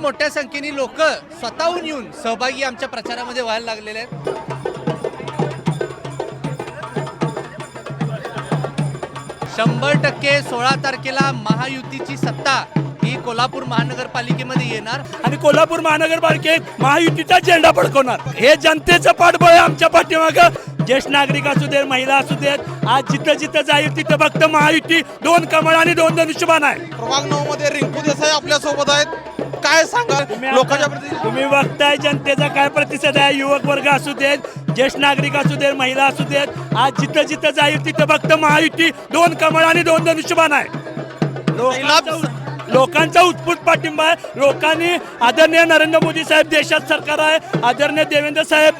मोठ्या संख्येने लोक स्वतःहून येऊन सहभागी आमच्या प्रचारामध्ये व्हायला लागलेले आहेत। 100% 16 तारखेला महायुतीची सत्ता ही कोल्हापूर महानगरपालिकेमध्ये येणार आणि कोल्हापूर महानगरपालिकेत महायुतीचा झेंडा फडकवणार। हे जनतेचं पाठबळ आहे आमच्या पाठीमागं। ज्येष्ठ नागरिक असू देत, महिला असू देत, आज जिथं जिथं जाईल तिथं फक्त महायुती, 2 कमळ आणि 2 धनुष्यबाण आहे। प्रभाग 9 मध्ये रिंकू देसाई आपल्या सोबत आहेत। काय सांगा लोकांच्या प्रति? तुम्ही बघताय जनतेचा काय प्रतिसाद आहे। युवक वर्ग असू देत, ज्येष्ठ नागरिक असू देत, महिला असू देत, आज जिथं जिथं जाईल तिथं फक्त महायुती, 2 कमळ आणि 2 धनुष्यबाण आहे। लोकांचा उत्स्फूर्त पाठिंबा आहे। लोकांनी आदरणीय नरेंद्र मोदी साहेब देशात सरकार आहे, आदरणीय देवेंद्र साहेब,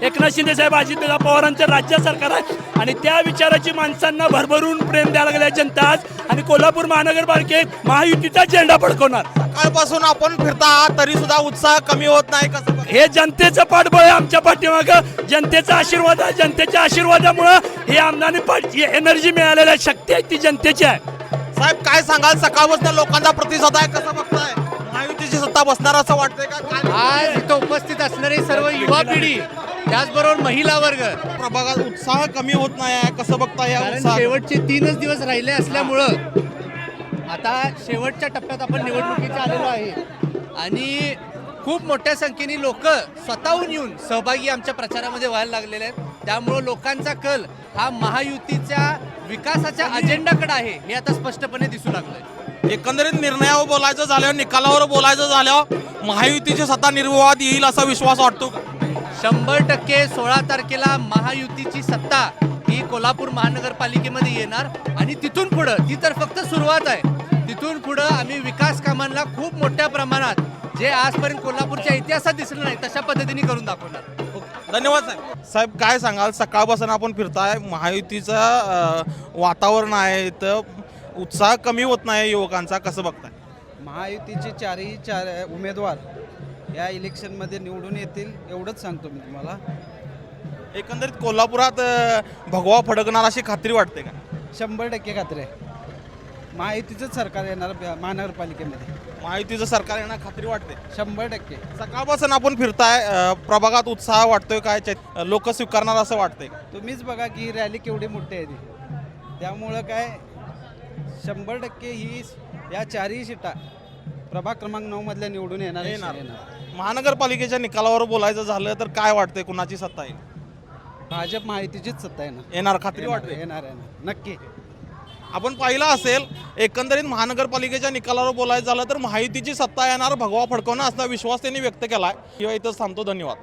एकनाथ शिंदे साहेब, अजितदादा पवारांचं राज्य सरकार आहे आणि त्या विचाराची माणसांना भरभरून प्रेम द्यायला लागले जनता आज। आणि कोल्हापूर महानगरपालिकेत महायुतीचा झेंडा फडकवणार। सकाळपासून आपण फिरता आहात तरी सुद्धा उत्साह कमी होत नाही कसं? हे जनतेचं पाठबळ आहे आमच्या पाठीमागं। जनतेचा आशीर्वाद आहे। जनतेच्या आशीर्वादामुळे हे आमदानी एनर्जी मिळालेली आहे, शक्ती आहे ती जनतेची आहे। साहेब काय सांगाल, सकाळपासून लोकांचा प्रतिसाद आहे कसं बघताय? महायुतीची सत्ता बसणार असं वाटतंय का? काय आज इथं उपस्थित असणारे सर्व युवा पिढी, त्याचबरोबर महिला वर्ग, प्रभागात उत्साह कमी होत नाही आहे कसं बघताय? या कारण उत्साह शेवटचे 3च दिवस राहिले असल्यामुळं आता शेवटच्या टप्प्यात आपण निवडणुकीच्या आलेलो आहे आणि खूप मोठ्या संख्येने लोक स्वतःहून येऊन सहभागी आमच्या प्रचारामध्ये व्हायला लागलेले आहेत। त्यामुळं लोकांचा कल हा महायुतीच्या विकासाच्या अजेंडाकडे आहे हे आता स्पष्टपणे दिसू लागलंय। एकंदरीत निर्णयावर बोलायचं झाल्यावर, निकालावर बोलायचं झाल्यावर महायुतीची सत्ता निर्विवाद येईल असा विश्वास वाटतो का? 100% 16 तारखेला महायुतीची सत्ता ही कोल्हापूर महानगरपालिकेमध्ये येणार आणि तिथून पुढं, ती तर फक्त सुरुवात आहे, तिथून पुढं आम्ही विकास कामांना खूप मोठ्या प्रमाणात जे आजपर्यंत कोल्हापूरच्या इतिहासात दिसलं नाही तशा पद्धतीने करून दाखवणार। धन्यवाद साहेब। साहेब काय सांगाल, सकाळपासून आपण फिरताय, महायुतीचं वातावरण आहे तर उत्साह कमी होत नाही युवकांचा, कसं बघताय? महायुतीचे चार उमेदवार या इलेक्शनमध्ये निवडून येतील एवढंच सांगतो मी तुम्हाला। एकंदरीत कोल्हापुरात भगवा फडकणार अशी खात्री वाटते का? 100% खात्री आहे महायुतीचंच सरकार येणार महानगरपालिकेमध्ये। महायुतीचं सरकार येणार खात्री वाटते 100%। सकाळपासून आपण फिरताय, प्रभागात उत्साह वाटतोय काय? लोक स्वीकारणार असं वाटतंय? तुम्हीच बघा की रॅली केवढी मोठी आहे ती, त्यामुळं काय 100% ही या 4ही सीटा प्रभाग क्रमांक 9 मधल्या निवडून येणार। महानगरपालिकेच्या निकालावर बोलायचं झालं तर काय वाटतंय, कुणाची सत्ता येईल? भाजप महायुतीचीच सत्ता येणार। येणार खात्री वाटते? येणार नक्की। आपण पाहिलं असेल, एकंदरीत महानगरपालिकेच्या निकालावर बोलायचं झालं तर महायुतीची सत्ता येणार, भगवा फडकवणार असा विश्वास त्यांनी व्यक्त केलाय। किंवा इथंच थांबतो, धन्यवाद।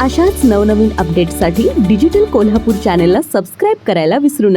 अशाच नवनवीन अपडेट्ससाठी डिजिटल कोल्हापूर चॅनेलला सबस्क्राईब करायला विसरू नका।